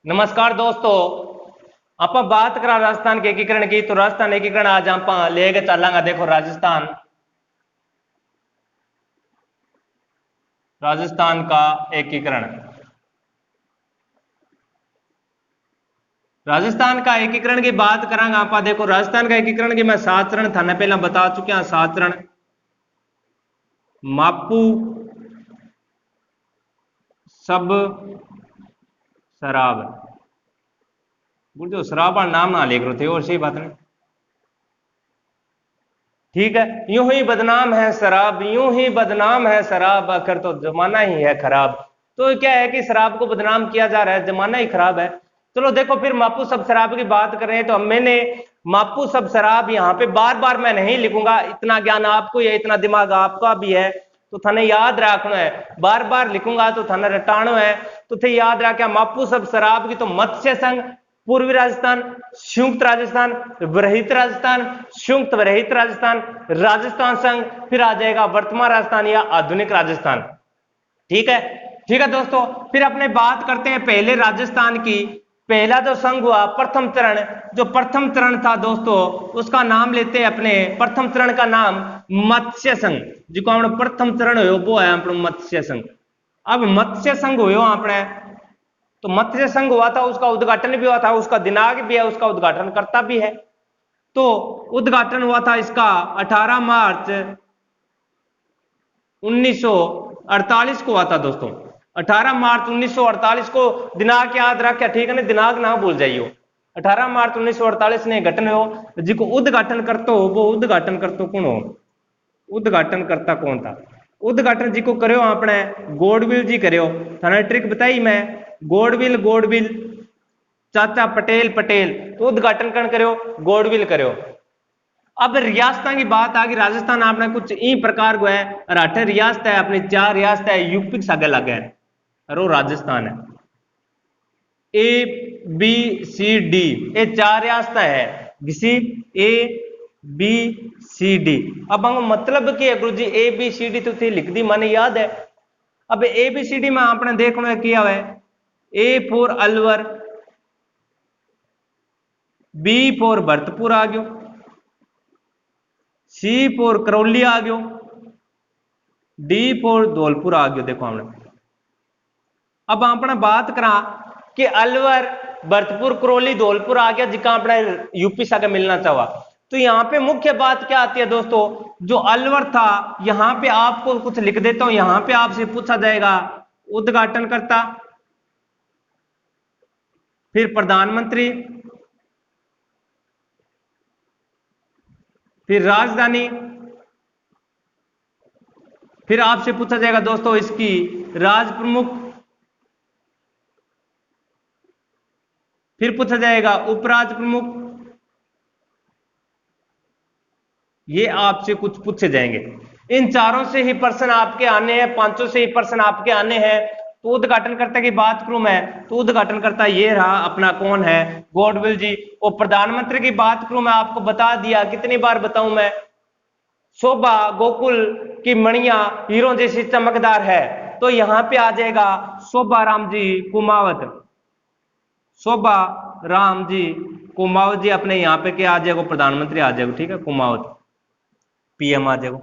नमस्कार दोस्तों, आप बात करा राजस्थान के एकीकरण की। तो राजस्थान एकीकरण आज आप लेके चलांगा। देखो राजस्थान का एकीकरण। राजस्थान का एकीकरण की बात करांगा आप। देखो राजस्थान का एकीकरण की मैं 7 चरण थाने पहला बता चुके हैं। 7 चरण मापू सब शराब जो शराब नाम ना लिख रहे थे और सही बात नहीं। ठीक है, यूं ही बदनाम है शराब, यूं ही बदनाम है शराब, आखिर तो जमाना ही है खराब। तो क्या है कि शराब को बदनाम किया जा रहा है, जमाना ही खराब है। चलो देखो, फिर मापू सब शराब की बात कर रहे हैं तो मैंने मापू सब शराब यहाँ पे बार बार मैं नहीं लिखूंगा। इतना ज्ञान आपको या इतना दिमाग आपका भी है तो थाने याद रखना है। बार बार लिखूंगा तो थाने रटाणो है। तो थे याद रखा मापू सब शराब की तो मत्स्य संघ, पूर्वी राजस्थान, संयुक्त राजस्थान, वरहित राजस्थान, संयुक्त वरहित राजस्थान, राजस्थान संघ, फिर आ जाएगा वर्तमान राजस्थान या आधुनिक राजस्थान। ठीक है, ठीक है दोस्तों। फिर अपने बात करते हैं पहले राजस्थान की। पहला जो संघ हुआ प्रथम चरण, जो प्रथम चरण था दोस्तों उसका नाम लेते हैं अपने। प्रथम चरण का नाम मत्स्य संघ, जिसको हमने प्रथम चरण हो वो है अपना मत्स्य संघ। अब मत्स्य संघ हो अपने, तो मत्स्य संघ हुआ था, उसका उद्घाटन भी हुआ था, उसका दिनांक भी है, उसका उद्घाटन करता भी है। तो उद्घाटन हुआ था इसका 18 मार्च 1948 को हुआ था दोस्तों। 18 मार्च 1948 को दिनांक याद रखा, ठीक है ना, दिनांक ना भूल जाइयो। 18 मार्च 1948 ने घटन हो, जिसको उद्घाटन करते हो वो उद्घाटन करते कौन हो, उद्घाटन करता कौन था। उद्घाटन जी को करो आपने गोडविल जी करो। थाने ट्रिक बताई मैं, गोडविल गोडविल, चाचा पटेल पटेल, तो उद्घाटन कौन करो, गोडविल करो। अब रियासत की बात आ गई। राजस्थान आपने कुछ ई प्रकार को है, 8 रियासत है अपनी, 4 रियासत है यूपी के आगे लगे है और वो राजस्थान है। ए बी सी डी, ये 4 रियासत है, किसी ए बी सी डी। अब मतलब कि गुरु जी ए बी सी डी तो थी लिख दी, मन याद है। अब ए बी सी डी में आपने देखना किया है, A for Alwar, B for Bharatpur आ गयो, सी फॉर करौली आ गयो, डी फॉर धौलपुर आ गयो। देखो हमने अब आपने बात करा कि अलवर भरतपुर करौली धौलपुर आ गया, जिसका अपना यूपी से मिलना चाहा। तो यहां पे मुख्य बात क्या आती है दोस्तों, जो अलवर था यहां पे आपको कुछ लिख देता हूं, यहां पे आपसे पूछा जाएगा उद्घाटन करता, फिर प्रधानमंत्री, फिर राजधानी, फिर आपसे पूछा जाएगा दोस्तों इसकी राज प्रमुख, फिर पूछा जाएगा उपराज प्रमुख। ये आपसे कुछ पूछे जाएंगे। इन चारों से ही प्रश्न आपके आने हैं, 500 से ही प्रश्न आपके आने हैं। तो उद्घाटनकर्ता की बात करूं मैं, तो उद्घाटनकर्ता ये रहा अपना, कौन है, गोडविल जी। और प्रधानमंत्री की बात करूं मैं, आपको बता दिया, कितनी बार बताऊं मैं, शोभा गोकुल की मणिया हीरो जैसी चमकदार है। तो यहां पे आ जाएगा शोभा राम जी कुमावत, शोभा राम जी कुमावत जी अपने यहाँ पे क्या आ जाएगा, प्रधानमंत्री आ जाएगा, ठीक है, कुमावत पीएम आ जाएगा।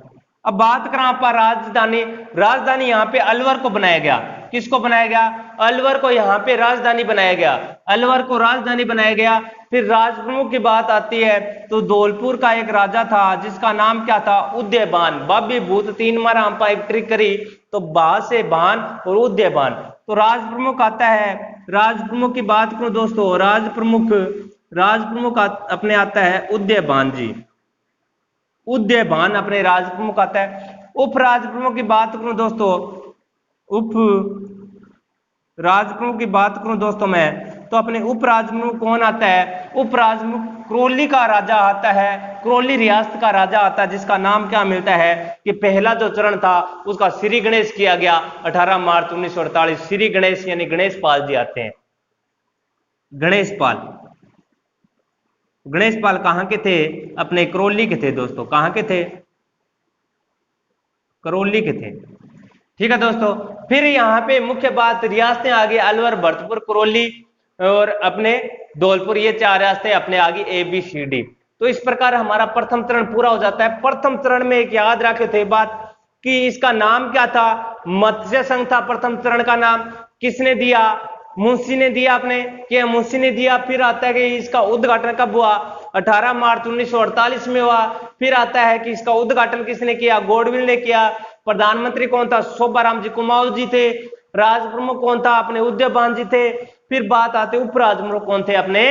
अब बात करें आप राजधानी, राजधानी यहाँ पे अलवर को बनाया गया। किसको बनाया गया, अलवर को यहाँ पे राजधानी बनाया गया, अलवर को राजधानी बनाया गया। फिर राजप्रमुख की बात आती है तो धौलपुर का एक राजा था जिसका नाम क्या था, उदयबान। बाबी भूत 3 मारा हम एक ट्रिक करी, तो बा से बान और उदयबान। तो राजप्रमुख आता है, राजप्रमुख की बात करो दोस्तों, राजप्रमुख, राजप्रमुख अपने आता है उदयबान जी, उदयबान अपने राजप्रमुख आता है। उप राजप्रमुख की बात करूं दोस्तों, उप राजप्रमुख की बात करूं दोस्तों मैं, तो अपने उप राजप्रमुख कौन आता है, उप राजप्रमुख करौली का राजा आता है, करौली रियासत का राजा आता है, जिसका नाम क्या मिलता है कि पहला जो चरण था उसका श्री गणेश किया गया 18 मार्च 1948। श्री गणेश यानी गणेश पाल जी आते हैं, गणेश पाल। गणेश पाल कहां के थे, अपने करौली के थे दोस्तों, कहां के थे, करौली के थे। ठीक है दोस्तों, फिर यहां पे मुख्य बात रियासतें आ गई, अलवर भरतपुर करौली। और अपने धौलपुर, ये 4 रास्ते अपने आगे ABCD। तो इस प्रकार हमारा प्रथम चरण पूरा हो जाता है। प्रथम चरण में एक याद रखे थे बात कि इसका नाम क्या था, मत्स्य संघ था प्रथम चरण का नाम। किसने दिया, मुंशी ने दिया अपने, क्या मुंशी ने दिया। फिर आता है कि इसका उद्घाटन कब हुआ, 18 मार्च 1948 में हुआ। फिर आता है कि इसका उद्घाटन किसने किया, गॉडविल ने किया। प्रधानमंत्री कौन था, शोभाराम जी कुमाऊं जी थे। राज प्रमुख कौन था, अपने उदयभान जी थे। फिर बात आते उपराज प्रमुख कौन थे, अपने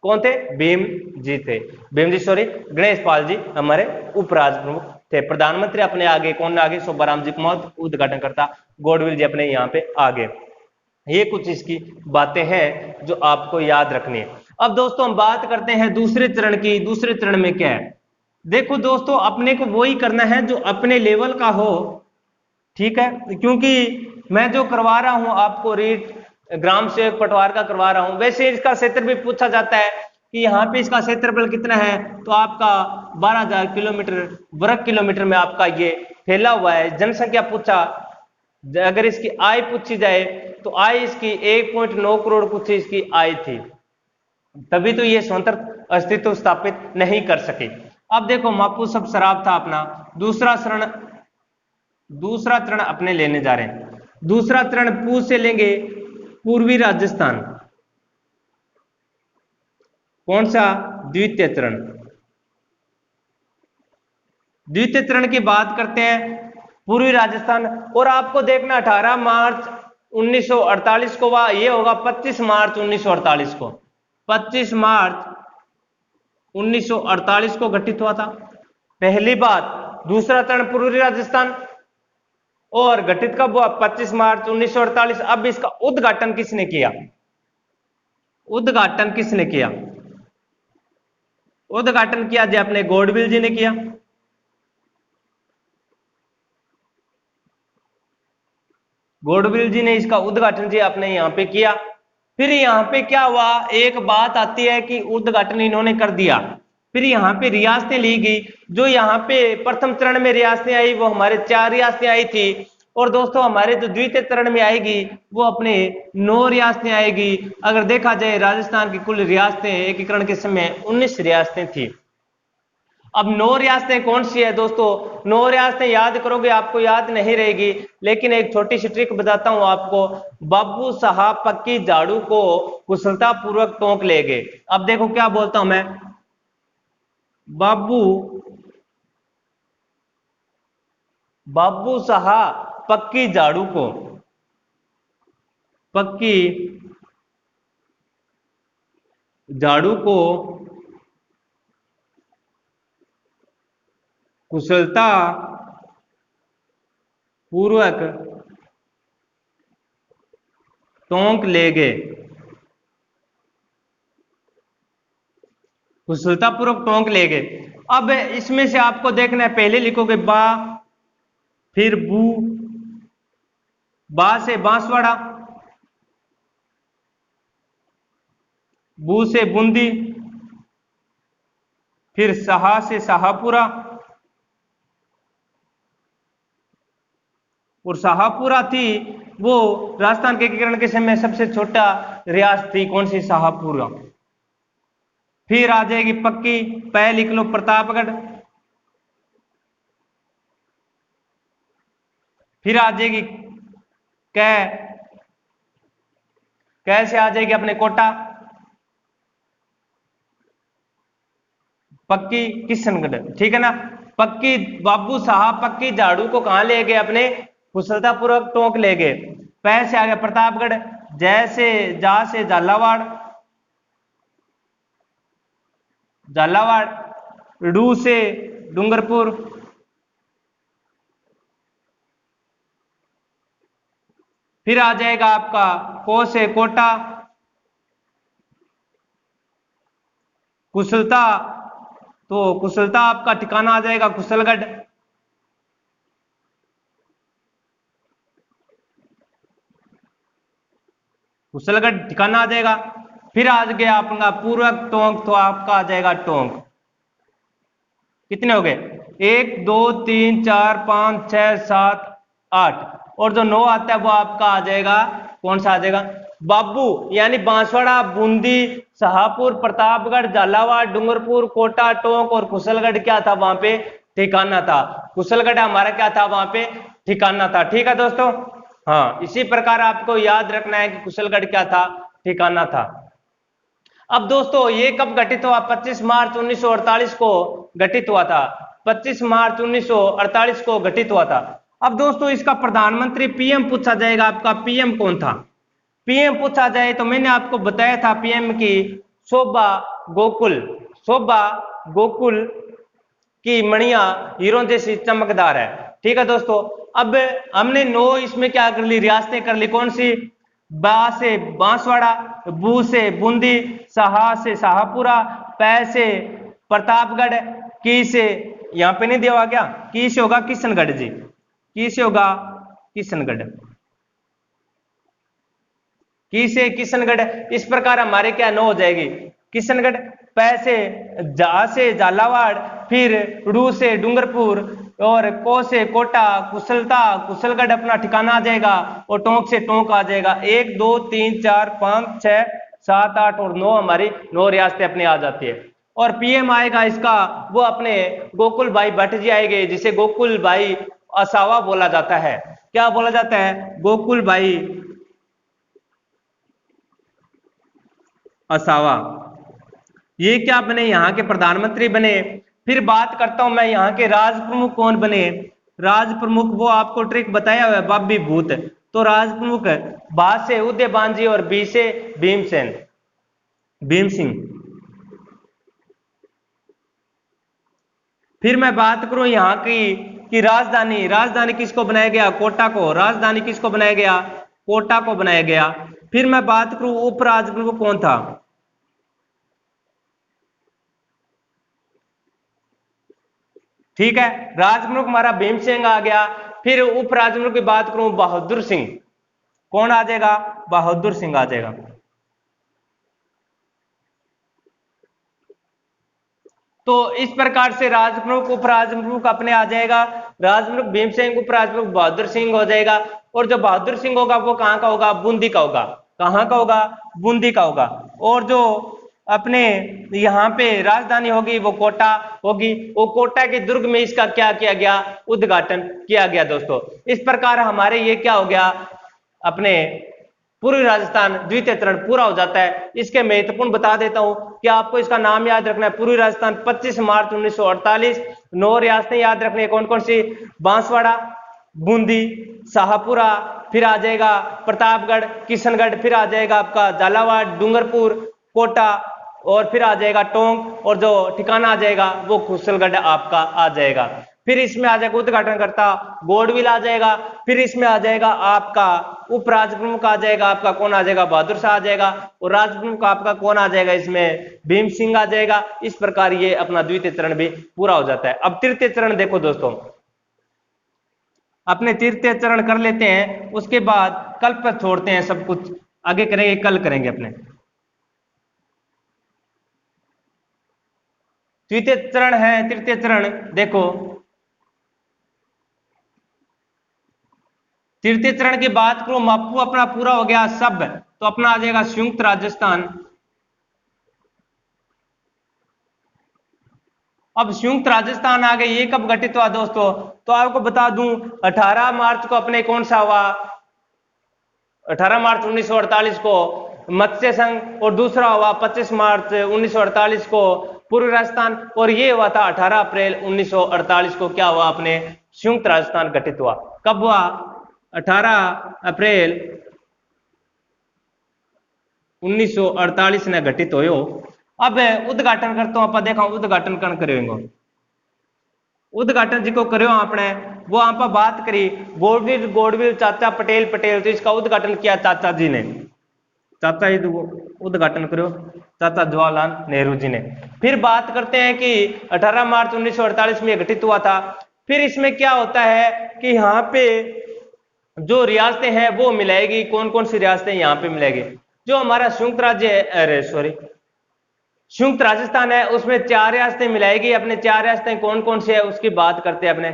कौन थे, भीम जी थे, भीम जी सॉरी गणेश पाल जी हमारे उपराज प्रमुख थे। प्रधानमंत्री अपने आगे कौन आगे, शोभाराम जी कुमाऊं उद्घाटन करता, गॉडविल जी अपने यहाँ पे आगे। ये कुछ इसकी बातें हैं जो आपको याद रखनी है। अब दोस्तों हम बात करते हैं दूसरे चरण की। दूसरे चरण में क्या है, देखो दोस्तों अपने को वही करना है जो अपने लेवल का हो, ठीक है। क्योंकि मैं जो करवा रहा हूं आपको रीट ग्राम सेवक पटवार का करवा रहा हूं, वैसे इसका क्षेत्र भी पूछा जाता है कि यहाँ पे इसका क्षेत्रफल कितना है, तो आपका 12,000 किलोमीटर वर्ग किलोमीटर में आपका ये फैला हुआ है। जनसंख्या पूछा, अगर इसकी आय पूछी जाए तो आय इसकी 1.9 करोड़ कुछ इसकी आय थी, तभी तो ये स्वतंत्र अस्तित्व स्थापित नहीं कर सके। अब देखो मापू सब शराब था अपना। दूसरा चरण अपने लेने जा रहे हैं। दूसरा चरण पूर्व से लेंगे, पूर्वी राजस्थान। कौन सा, द्वितीय चरण। द्वितीय चरण की बात करते हैं, पूर्वी राजस्थान। और आपको देखना 18 मार्च 1948 को हुआ, ये होगा 25 मार्च 1948 को। 25 मार्च 1948 को गठित हुआ था पहली बात दूसरा चरण पूर्वी राजस्थान। और गठित कब हुआ, 25 मार्च 1948। अब इसका उद्घाटन किसने किया, उद्घाटन किसने किया, उद्घाटन किया जी अपने गॉडविल जी ने किया। गॉडविल जी ने इसका उद्घाटन जी अपने यहां पे किया। फिर यहां पे क्या हुआ, एक बात आती है कि उद्घाटन इन्होंने कर दिया, फिर यहाँ पे रियासतें ली गई। जो यहाँ पे प्रथम चरण में रियासतें आई वो हमारे 4 रियासतें आई थी। और दोस्तों हमारे जो द्वितीय चरण में आएगी वो अपने 9 रियासतें आएगी। अगर देखा जाए राजस्थान की कुल रियासतें एकीकरण के समय 19 रियासतें थी। अब 9 रियासतें कौन सी है दोस्तों, 9 रियासतें याद करोगे आपको याद नहीं रहेगी, लेकिन एक छोटी सी ट्रिक बताता हूं आपको। बाबू साहब पक्की झाड़ू को कुशलता पूर्वक टोंक ले गए। अब देखो क्या बोलता हूं मैं, बाबू साहब पक्की झाड़ू को, पक्की झाड़ू को कुशलता पूर्वक टोंक ले गए, कुशलता पूर्वक टोंक ले गए। अब इसमें से आपको देखना है, पहले लिखोगे बा, फिर बू, बा से बांसवाड़ा, बू से बूंदी, फिर सहा से शाहपुरा, और शाहपुरा थी वो राजस्थान के एकीकरण के समय सबसे छोटा रियासत थी, कौन सी, शाहपुरा। फिर आ जाएगी पक्की, पै लिख लो प्रतापगढ़, फिर आ जाएगी कैसे आ जाएगी अपने कोटा, पक्की किशनगढ़, ठीक है ना। पक्की बाबू साहब पक्की झाड़ू को कहां ले गए, अपने कुशलता पूर्वक टोंक ले गए। पै से आ गया प्रतापगढ़, जैसे जा से झालावाड़, झालावाड़, डू से डूंगरपुर, फिर आ जाएगा आपका को से कोटा, कुशलता, तो कुशलता आपका ठिकाना आ जाएगा कुशलगढ़, कुशलगढ़ ठिकाना आ जाएगा। फिर आ गया आपका पूर्वक टोंक, तो आपका आ जाएगा टोंक। कितने हो गए, 1 2 3 4 5 6 7 8, और जो 9 आता है वो आपका आ जाएगा, कौन सा आ जाएगा, बाबू यानी बांसवाड़ा, बूंदी, शाहपुर, प्रतापगढ़, झालावाड़, डूंगरपुर, कोटा, टोंक और कुशलगढ़ क्या था वहां पे ठिकाना था। कुशलगढ़ हमारा क्या था वहां पे ठिकाना था। ठीक है दोस्तों, हाँ इसी प्रकार आपको याद रखना है कि कुशलगढ़ क्या था ठिकाना था। अब दोस्तों ये कब घटित हुआ, 25 मार्च 1948 को घटित हुआ था। 25 मार्च 1948 को घटित हुआ था। अब दोस्तों इसका प्रधानमंत्री पीएम पूछा जाएगा, आपका पीएम कौन था। पीएम पूछा जाए तो मैंने आपको बताया था पीएम की शोभा गोकुल, शोभा गोकुल की मणिया हीरो जैसी चमकदार है। ठीक है दोस्तों, अब हमने 9 इसमें क्या कर ली, रियासतें कर ली। कौन सी, बा से बांसवाड़ा, बू से बूंदी, सहा से शाहपुरा, पै से प्रतापगढ़, की से यहां पे नहीं दिया हुआ क्या, की से होगा किशनगढ़ जी, की से होगा किशनगढ़, की से किशनगढ़। इस प्रकार हमारे क्या 9 हो जाएगी किशनगढ़। पै से जा से झालावाड़, फिर रू से डूंगरपुर, और को से कोटा, कुशलता कुशलगढ़ अपना ठिकाना आ जाएगा, और टोंक से टोंक आ जाएगा। 1 2 3 4 5 6 7 8 और 9 हमारी 9 रियासतें अपनी आ जाती है। और पीएम आएगा इसका, वो अपने गोकुल भाई भट्ट जी आएंगे, जिसे गोकुल भाई असावा बोला जाता है। क्या बोला जाता है, गोकुल भाई असावा। ये क्या बने, यहाँ के प्रधानमंत्री बने। फिर बात करता हूं मैं यहाँ के राज प्रमुख कौन बने। राज प्रमुख वो आपको ट्रिक बताया हुआ है बॉबी भूत। तो राज प्रमुख बा से उदयभान जी और बी से भीमसेन, भीम सिंह। फिर मैं बात करूं यहाँ की कि राजधानी, राजधानी किसको बनाया गया, कोटा को। राजधानी किसको बनाया गया, कोटा को बनाया गया। फिर मैं बात करूं उपराज प्रमुख कौन था। ठीक है, राजप्रमुख हमारा भीम सिंह आ गया। फिर उप राजप्रमुख की बात करूं बहादुर सिंह, कौन आ जाएगा, बहादुर सिंह आ जाएगा। तो इस प्रकार से राजप्रमुख उपराजप्रमुख अपने आ जाएगा। राजप्रमुख भीम सिंह, उपराजप्रमुख बहादुर सिंह हो जाएगा। और जो बहादुर सिंह होगा वो कहां का होगा, बूंदी का होगा। कहां का होगा, बूंदी का होगा। और जो अपने यहाँ पे राजधानी होगी वो कोटा होगी। वो कोटा के दुर्ग में इसका क्या किया गया, उद्घाटन किया गया दोस्तों। इस प्रकार हमारे ये क्या हो गया, अपने पूर्वी राजस्थान द्वितीय चरण पूरा हो जाता है। इसके महत्वपूर्ण बता देता हूं कि आपको इसका नाम याद रखना है। पूर्वी राजस्थान 25 मार्च 1948, 9 रियासतें याद रखनी है। कौन कौन सी, बांसवाड़ा, बूंदी, शाहपुरा, फिर आ जाएगा प्रतापगढ़, किशनगढ़, फिर आ जाएगा आपका झालावाड़, डूंगरपुर, कोटा, और फिर आ जाएगा टोंक, और जो ठिकाना आ जाएगा वो कुशलगढ़ आपका आ जाएगा। फिर इसमें आ जाएगा उद्घाटनकर्ता गोडविल आ जाएगा। फिर इसमें आ जाएगा आपका उप राजप्रमुख आ जाएगा, आपका कौन आ जाएगा, बहादुर शाह आ जाएगा। और राजप्रमुख आपका कौन आ जाएगा, इसमें भीम सिंह आ जाएगा। इस प्रकार ये अपना द्वितीय चरण भी पूरा हो जाता है। अब तृतीय चरण देखो दोस्तों, अपने तृतीय चरण कर लेते हैं, उसके बाद कल पर छोड़ते हैं, सब कुछ आगे करेंगे, कल करेंगे अपने। तृतीय चरण है, तृतीय चरण देखो, तृतीय चरण की बात करो, मापू अपना पूरा हो गया सब, तो अपना आ जाएगा संयुक्त राजस्थान। अब संयुक्त राजस्थान आ गए, ये कब घटित हुआ दोस्तों, तो आपको बता दूं 18 मार्च को अपने कौन सा हुआ, 18 मार्च 1948 को मत्स्य संघ, और दूसरा हुआ 25 मार्च 1948 को पूर्वी राजस्थान, और ये हुआ था 18 अप्रैल 1948 को क्या हुआ, अपने संयुक्त राजस्थान गठित हुआ। कब हुआ, 18 अप्रैल 1948 ने घटित हो। अब उद्घाटन करता हूं, आप देखा उद्घाटन कौन करेंगे, उद्घाटन जिसको करो आपने, वो आप बात करी गोडविल, गोडविल चाचा, पटेल, पटेल, तो इसका उद्घाटन किया चाचा जी ने, चाचा जी उद्घाटन करो चाचा जवाहरलाल नेहरू जी ने। फिर बात करते हैं कि 18 मार्च 1948 में घटित हुआ था। फिर इसमें क्या होता है कि यहाँ पे जो रियासतें हैं वो मिलाएगी, कौन कौन सी रियासतें यहाँ पे मिलेगी, जो हमारा संयुक्त राज्य है, अरे सॉरी संयुक्त राजस्थान है, उसमें 4 रियासतें मिलाएगी। अपने 4 रियासतें कौन कौन सी है उसकी बात करते हैं अपने।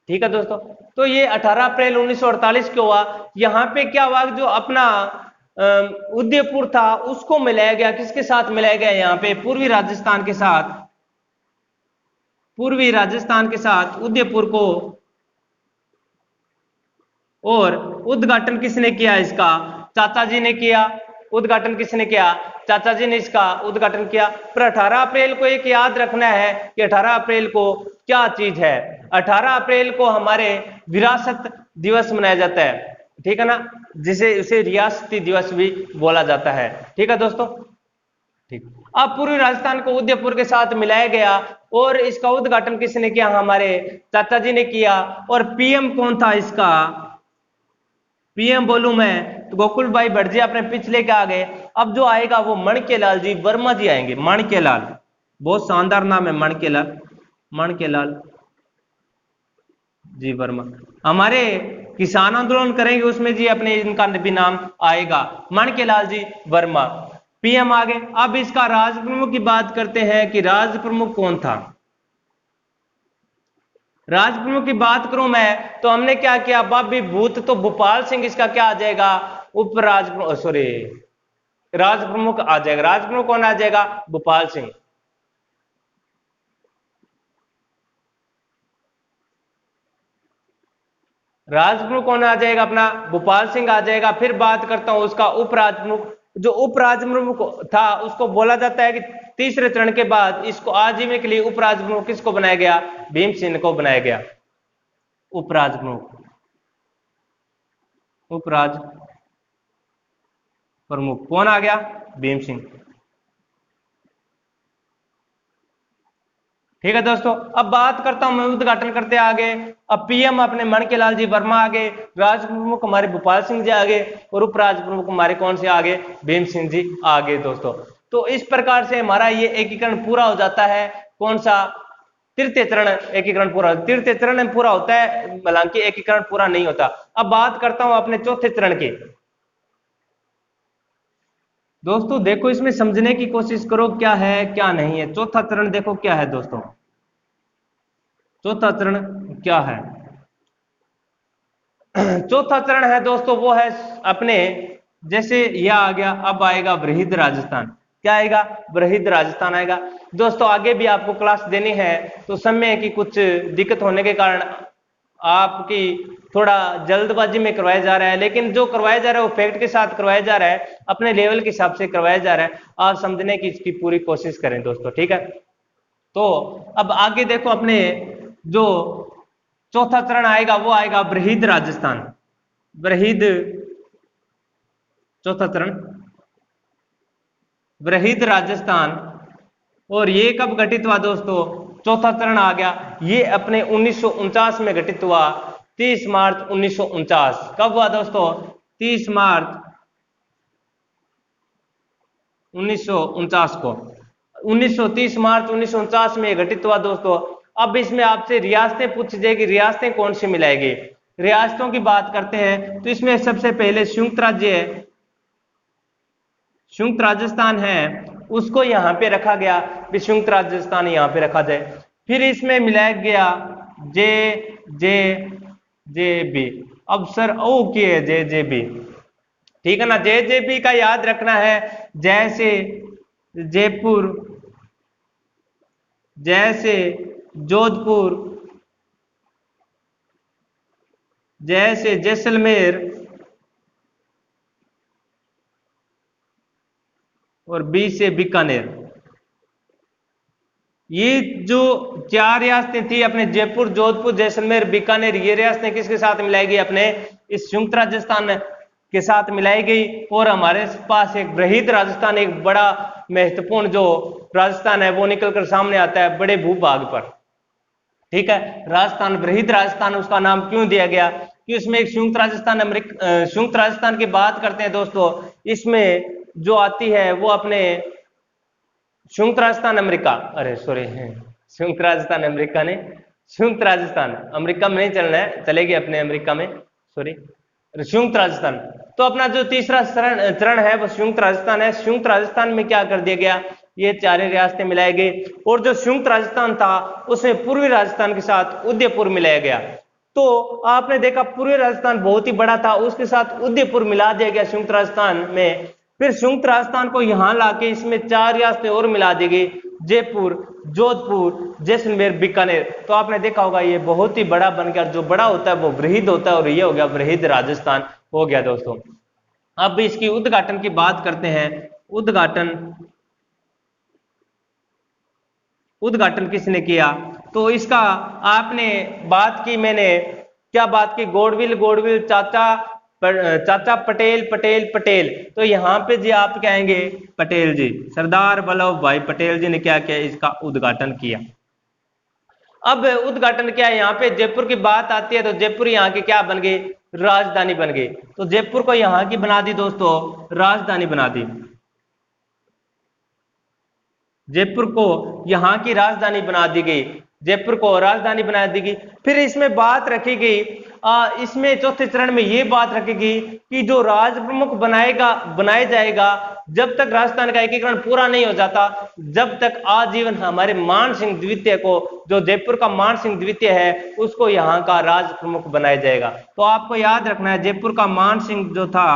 ठीक है दोस्तों, तो ये 18 अप्रैल 1948 को हुआ। यहाँ पे क्या हुआ, जो अपना उदयपुर था उसको मिलाया गया, किसके साथ मिलाया गया यहाँ पे, पूर्वी राजस्थान के साथ, पूर्वी राजस्थान के साथ उदयपुर को। और उद्घाटन किसने किया इसका, चाचा जी ने किया। उद्घाटन किसने किया, चाचा जी ने इसका उद्घाटन किया। पर 18 अप्रैल को एक याद रखना है कि 18 अप्रैल को क्या चीज है, 18 अप्रैल को हमारे विरासत दिवस मनाया जाता है, ठीक है ना, जिसे उसे रियासती दिवस भी बोला जाता है। ठीक है दोस्तों, ठीक। अब पूर्वी राजस्थान को उदयपुर के साथ मिलाया गया और इसका उद्घाटन किसने किया, हमारे चाचा जी ने किया। और पीएम कौन था इसका, पीएम बोलूं मैं तो गोकुल भाई भट्ट जी अपने पिछले के आ गए। अब जो आएगा वो मणिकेलाल जी वर्मा जी आएंगे, मणिकेलाल, बहुत शानदार नाम है मणिकेलाल, मणिकेलाल जी वर्मा। हमारे किसान आंदोलन करेंगे उसमें जी अपने इनका भी नाम आएगा, मणिकेलाल जी वर्मा, पीएम आगे। अब इसका राज प्रमुख की बात करते हैं कि राज प्रमुख कौन था। राज प्रमुख की बात करूं मैं तो हमने क्या किया, बाबी भूत, तो भोपाल सिंह इसका क्या आ जाएगा, उपराज, सॉरी राज प्रमुख आ जाएगा। राज प्रमुख कौन आ जाएगा, भोपाल सिंह। राज प्रमुख कौन आ जाएगा, अपना भोपाल सिंह आ जाएगा। फिर बात करता हूं उसका उपराज प्रमुख, जो उपराज प्रमुख था उसको बोला जाता है कि तीसरे चरण के बाद इसको आजीवन के लिए उपराज प्रमुख किसको बनाया गया, भीम सिंह को बनाया गया उपराज प्रमुख, उपराज प्रमुख कौन आ गया, भीम सिंह। ठीक है दोस्तों, अब बात करता हूं मैं उद्घाटन करते आगे। अब पीएम अपने मणिकेलाल जी वर्मा आगे, राज प्रमुख हमारे भोपाल सिंह जी आगे और उपराज प्रमुख हमारे कौन से आगे, भीम सिंह जी आगे दोस्तों। तो इस प्रकार से हमारा ये एकीकरण पूरा हो जाता है। कौन सा, तृतीय चरण एकीकरण पूरा, तृतीय चरण में पूरा होता है, हालांकि एकीकरण पूरा नहीं होता। अब बात करता हूं अपने चौथे चरण की। दोस्तों देखो इसमें समझने की कोशिश करो क्या है क्या नहीं है। चौथा चरण देखो क्या है दोस्तों, चौथा चरण क्या है। चौथा चरण है दोस्तों वो है अपने, जैसे यह आ गया, अब आएगा बृहद राजस्थान। क्या आएगा, बृहद राजस्थान आएगा। दोस्तों आगे भी आपको क्लास देनी है तो समय की कुछ दिक्कत होने के कारण आपकी थोड़ा जल्दबाजी में करवाया जा रहा है, लेकिन जो करवाया जा रहा है वो फैक्ट के साथ करवाया जा रहा है, अपने लेवल के हिसाब से करवाया जा रहा है। आप समझने की इसकी पूरी कोशिश करें दोस्तों, ठीक है। तो अब आगे देखो अपने जो चौथा चरण आएगा वो आएगा बृहद राजस्थान, बृहद, चौथा चरण बृहद राजस्थान। और ये कब घटित हुआ दोस्तों, चौथा चरण आ गया ये अपने 1949 में घटित हुआ, 30 मार्च 1949। कब हुआ दोस्तों, 30 मार्च 1949 को, 1930 मार्च 1949 में घटित हुआ दोस्तों। अब इसमें आपसे रियासतें पूछी जाएगी, रियासतें कौन सी मिलाएगी। रियासतों की बात करते हैं तो इसमें सबसे पहले संयुक्त राज्य है, संयुक्त राजस्थान है, उसको यहां पे रखा गया, संयुक्त राजस्थान यहां पे रखा जाए। फिर इसमें मिलाया गया जे जे जे बी, अब सर ओ की है जे जे बी, ठीक है ना। जे जे बी का याद रखना है, जैसे जयपुर, जैसे जोधपुर, जैसे जैसलमेर और बी से बीकानेर। ये जो चार रियासतें थी अपने जयपुर, जोधपुर, जैसलमेर, बीकानेर, ये रियासतें किसके साथ मिलाई गई, अपने इस संयुक्त राजस्थान के साथ मिलाई गई। और हमारे पास एक बृहद राजस्थान, एक बड़ा महत्वपूर्ण जो राजस्थान है वो निकलकर सामने आता है बड़े भूभाग पर, ठीक है। राजस्थान, बृहद राजस्थान उसका नाम क्यों दिया गया कि उसमें एक संयुक्त राजस्थान, संयुक्त राजस्थान की बात करते हैं दोस्तों, इसमें जो आती है वो अपने संयुक्त राजस्थान अमेरिका, अरे सॉरी संयुक्त राजस्थान अमेरिका ने, संयुक्त राजस्थान अमेरिका में नहीं चलना है, चलेगी अपने अमेरिका में, सॉरी संयुक्त राजस्थान। तो अपना जो तीसरा चरण है वो संयुक्त राजस्थान है। संयुक्त राजस्थान में क्या कर दिया गया, ये चारे रियासतें मिलाई गई। और जो संयुक्त राजस्थान था उसमें पूर्वी राजस्थान के साथ उदयपुर मिलाया गया। तो आपने देखा पूरे राजस्थान बहुत ही बड़ा था, उसके साथ उदयपुर मिला दिया गया संयुक्त राजस्थान में। फिर संयुक्त राजस्थान को यहाँ लाके इसमें 4 रियासतें और मिला दी गई, जयपुर, जोधपुर, जैसलमेर, बीकानेर। तो आपने देखा होगा ये बहुत ही बड़ा बन गया, जो बड़ा होता है वो वृहद होता है, और ये हो गया वृहद राजस्थान हो गया दोस्तों। अब इसकी उद्घाटन की बात करते हैं। उद्घाटन किसने किया? तो इसका आपने बात की, मैंने क्या बात की, गोडविल चाचा पटेल। तो यहाँ पे जी आप कहेंगे पटेल जी, सरदार वल्लभ भाई पटेल जी ने क्या किया, इसका उद्घाटन किया। अब उद्घाटन क्या है, यहाँ पे जयपुर की बात आती है तो जयपुर यहाँ की क्या बन गई, राजधानी बन गई। तो जयपुर को यहाँ की बना दी दोस्तों, राजधानी बना दी। जयपुर को यहाँ की राजधानी बना दी गई, जयपुर को राजधानी बना दी गई। फिर इसमें बात रखी गई, इसमें चौथे चरण में ये बात रखी गई कि जो राज प्रमुख बनाया जाएगा, जब तक राजस्थान का एकीकरण पूरा नहीं हो जाता, जब तक आजीवन हमारे मान सिंह द्वितीय को, जो जयपुर का मान सिंह द्वितीय है, उसको यहाँ का राज प्रमुख बनाया जाएगा। तो आपको याद रखना है, जयपुर का मान सिंह जो था,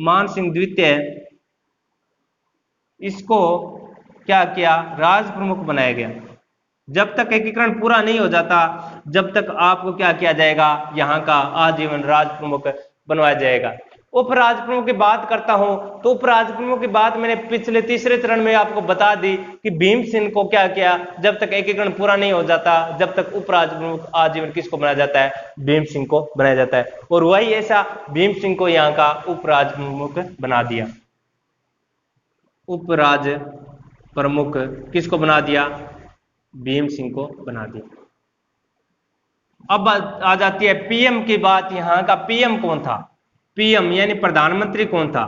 मान सिंह द्वितीय, इसको क्या किया, राज प्रमुख बनाया गया। जब तक एकीकरण पूरा नहीं हो जाता, जब तक आपको क्या किया जाएगा, यहाँ का आजीवन राज प्रमुख बनवाया जाएगा। उप राज प्रमुख की बात करता हूं, तो उप राज प्रमुख की बात मैंने पिछले तीसरे चरण में आपको बता दी कि भीम सिंह को क्या किया, जब तक एकीकरण पूरा नहीं हो जाता, जब तक उप राज प्रमुख आजीवन किसको बनाया जाता है, भीम सिंह को बनाया जाता है। और वही ऐसा भीम सिंह को यहाँ का उप राज प्रमुख बना दिया। उप राज प्रमुख किसको बना दिया, भीम सिंह को बना दिया। अब आ जाती है पीएम की बात। यहाँ का पीएम कौन था, पीएम यानी प्रधानमंत्री कौन था।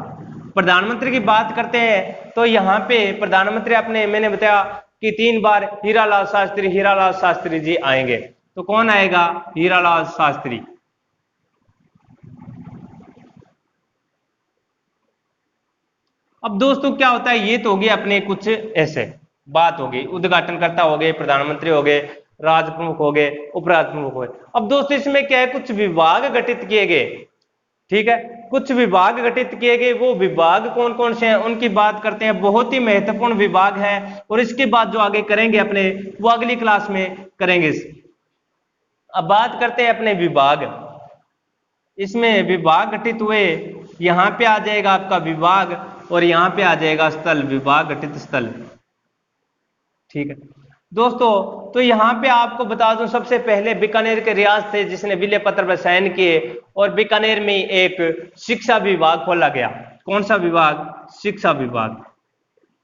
प्रधानमंत्री की बात करते हैं तो यहाँ पे प्रधानमंत्री अपने, मैंने बताया कि 3 बार हीरालाल शास्त्री जी आएंगे। तो कौन आएगा, हीरालाल शास्त्री। अब दोस्तों क्या होता है, ये तो हो गए अपने कुछ ऐसे बात हो गई, उद्घाटनकर्ता हो गए, प्रधानमंत्री हो गए, राज प्रमुख हो गए, उपराज प्रमुख हो गए। अब दोस्तों इसमें क्या है, कुछ विभाग गठित किए गए, ठीक है, कुछ विभाग गठित किए गए। वो विभाग कौन कौन से हैं उनकी बात करते हैं। बहुत ही महत्वपूर्ण विभाग है, और इसके बाद जो आगे करेंगे अपने, वो अगली क्लास में करेंगे। अब बात करते हैं अपने विभाग। इसमें विभाग गठित हुए, यहाँ पे आ जाएगा आपका विभाग, और यहाँ पे आ जाएगा स्थल, विभाग गठित स्थल, ठीक है दोस्तों। तो यहाँ पे आपको बता दूं, सबसे पहले बीकानेर के रियाज थे जिसने विलय पत्र पर साइन किए, और बीकानेर में एक शिक्षा विभाग खोला गया। कौन सा विभाग, शिक्षा विभाग।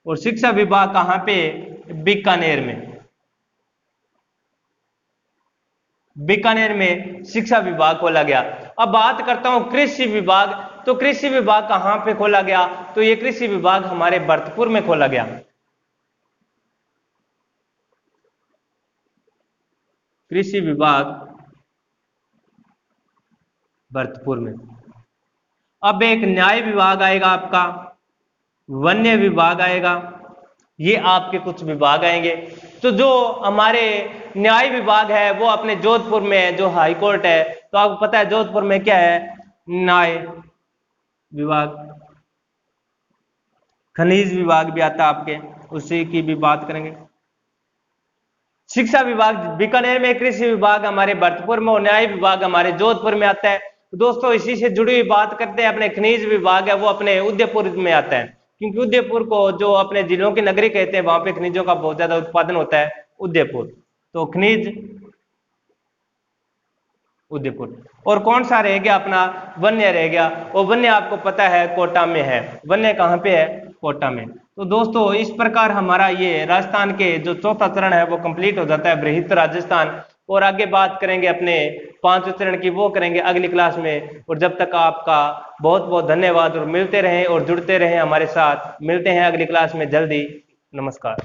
और शिक्षा विभाग कहाँ पे, बीकानेर में, बीकानेर में शिक्षा विभाग खोला गया। अब बात करता हूं कृषि विभाग। तो कृषि विभाग कहां पे खोला गया, तो ये कृषि विभाग हमारे भरतपुर में खोला गया। कृषि विभाग भरतपुर में। अब एक न्याय विभाग आएगा आपका, वन्य विभाग आएगा, ये आपके कुछ विभाग आएंगे। तो जो हमारे न्याय विभाग है वो अपने जोधपुर में है, जो हाई कोर्ट है। तो आपको पता है जोधपुर में क्या है, न्याय विभाग। खनिज विभाग भी आता है आपके, उसी की भी बात करेंगे। शिक्षा विभाग बीकानेर में, कृषि विभाग हमारे भरतपुर में, और न्याय विभाग हमारे जोधपुर में आता है। तो दोस्तों इसी से जुड़ी हुई बात करते हैं, अपने खनिज विभाग है वो अपने उदयपुर में आता है, क्योंकि उदयपुर को जो अपने जिलों की नगरी कहते हैं, वहां पे खनिजों का बहुत ज्यादा उत्पादन होता है, उदयपुर। तो खनिज उदयपुर। और कौन सा रह गया अपना, वन्य रह गया। और वन्य आपको पता है कोटा में है, वन्य कहाँ पे है, कोटा में। तो दोस्तों इस प्रकार हमारा ये राजस्थान के जो चौथा चरण है वो कंप्लीट हो जाता है, बृहत राजस्थान। और आगे बात करेंगे अपने 5वें चरण की, वो करेंगे अगली क्लास में। और जब तक आपका बहुत बहुत धन्यवाद, और मिलते रहें और जुड़ते रहें हमारे साथ। मिलते हैं अगली क्लास में जल्दी। नमस्कार।